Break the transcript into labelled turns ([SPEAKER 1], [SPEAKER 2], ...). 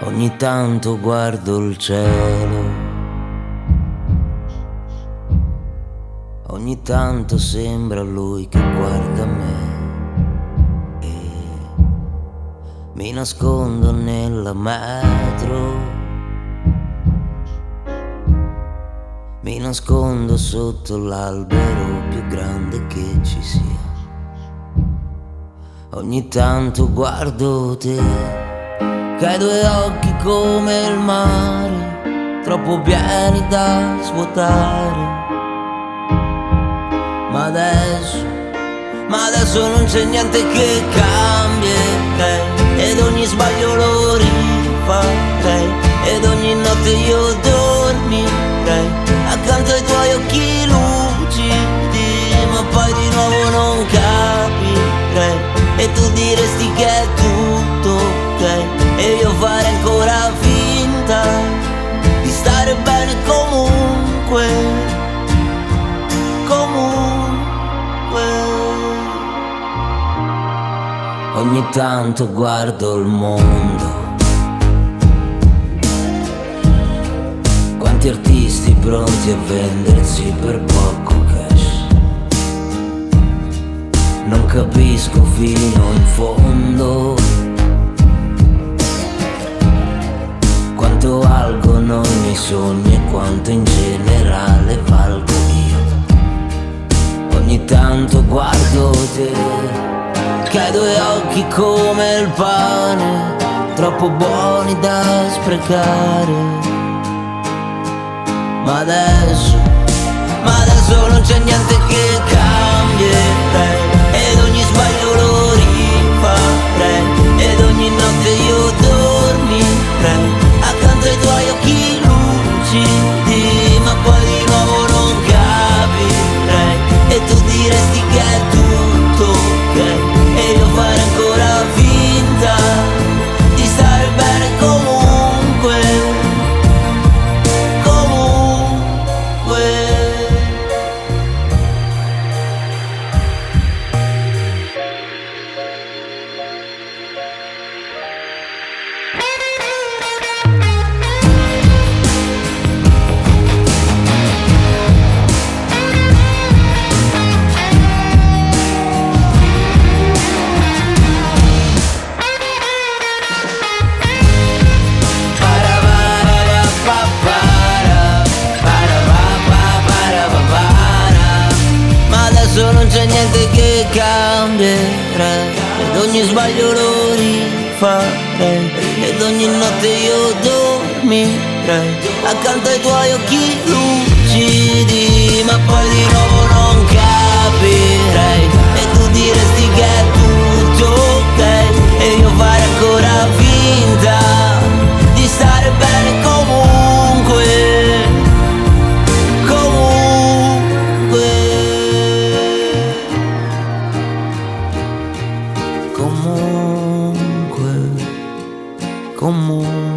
[SPEAKER 1] Ogni tanto guardo il cielo, ogni tanto sembra lui che guarda me e mi nascondo nella metro, mi nascondo sotto l'albero più grande che ci sia. Ogni tanto guardo te, che hai due occhi come il mare, troppo pieni da svuotare. Ma adesso non c'è niente che cambierei, ed ogni sbaglio lo rifarei, ed ogni notte io dormirei accanto ai tuoi occhi lucidi, ma poi di nuovo non capirei, e tu diresti che è tutto ok, e io farei ancora finta di stare bene comunque, comunque. Ogni tanto guardo il mondo, quanti artisti pronti a vendersi per poco cash. Non capisco fino in fondo quanto valgono i miei sogni e quanto in generale valgo io. Ogni tanto guardo te, che hai due occhi come il pane, troppo buoni da sprecare. Ma adesso non c'è niente che cambierei, ed ogni sbaglio lo rifarei, ed ogni notte io dormirei accanto ai tuoi occhi lucidi, ma poi di nuovo non capirei, e tu diresti che è tutto ok, e io farei ancora finta di stare bene comunque, comunque. Ma adesso non c'è niente che cambierei, ed ogni sbaglio lo rifarei, ed ogni notte io dormirei accanto ai tuoi occhi lucidi, ma poi di nuovo non capirei, e tu diresti che è tutto ok, e io farei ancora finta di stare bene comunque, comunque, comunque, comunque.